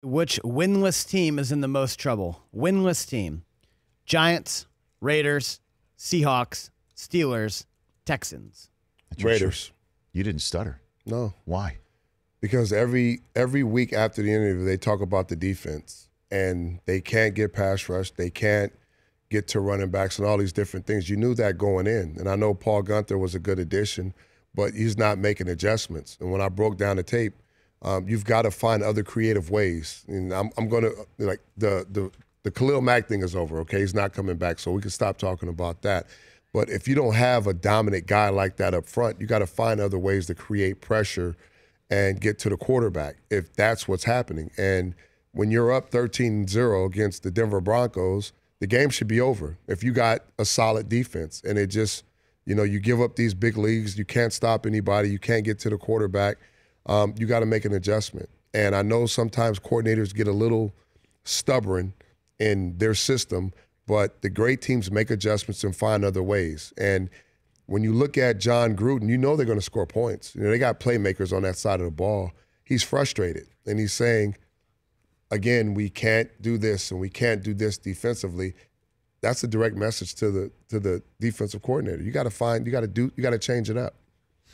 Which winless team is in the most trouble? Winless team. Giants, Raiders, Seahawks, Steelers, Texans. Raiders. You didn't stutter. No. Why? Because every week after the interview, they talk about the defense, and they can't get pass rush. They can't get to running backs and all these different things. You knew that going in. And I know Paul Gunther was a good addition, but he's not making adjustments. And when I broke down the tape, you've got to find other creative ways. And I'm going to, like, the Khalil Mack thing is over, okay? He's not coming back, so we can stop talking about that. But if you don't have a dominant guy like that up front, you got to find other ways to create pressure and get to the quarterback if that's what's happening. And when you're up 13-0 against the Denver Broncos, the game should be over if you got a solid defense. And it just, you give up these big leagues. You can't stop anybody. You can't get to the quarterback. You got to make an adjustment. And I know sometimes coordinators get a little stubborn in their system, but the great teams make adjustments and find other ways. And when you look at John Gruden, they're going to score points. They got playmakers on that side of the ball. He's frustrated, and he's saying, again, we can't do this and we can't do this defensively. That's a direct message to the defensive coordinator. You got to change it up.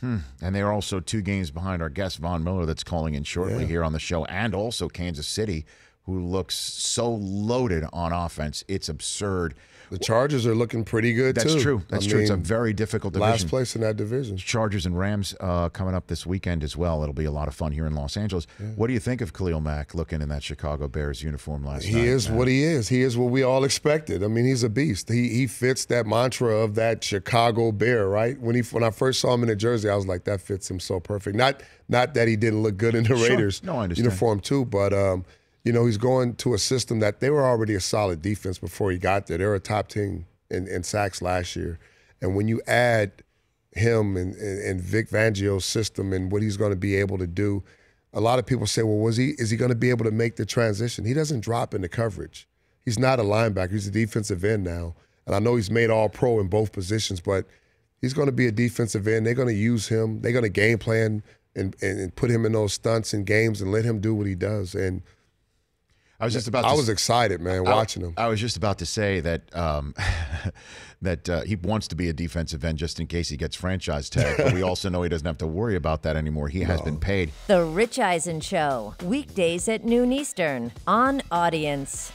And they're also 2 games behind our guest, Von Miller, that's calling in shortly here on the show, and also Kansas City, who looks so loaded on offense. It's absurd. The Chargers are looking pretty good, too. That's true. That's true. It's a very difficult division. Last place in that division. Chargers and Rams coming up this weekend as well. It'll be a lot of fun here in Los Angeles. Yeah. What do you think of Khalil Mack looking in that Chicago Bears uniform last night? He is what he is. He is what we all expected. I mean, he's a beast. He fits that mantra of that Chicago Bear, right? When I first saw him in the jersey, I was like, that fits him so perfect. Not that he didn't look good in the Raiders uniform too, but he's going to a system that they were already a solid defense before he got there. They were a top team in sacks last year. And when you add him and Vic Fangio's system and what he's going to be able to do, a lot of people say, well, is he going to be able to make the transition? He doesn't drop into coverage. He's not a linebacker. He's a defensive end now. And I know he's made all-pro in both positions, but he's going to be a defensive end. They're going to use him. They're going to game plan and put him in those stunts and games and let him do what he does. And I was excited, man, watching him. I was just about to say that that he wants to be a defensive end just in case he gets franchise tag, but we also know he doesn't have to worry about that anymore. He has been paid. The Rich Eisen Show, weekdays at noon Eastern on Audience.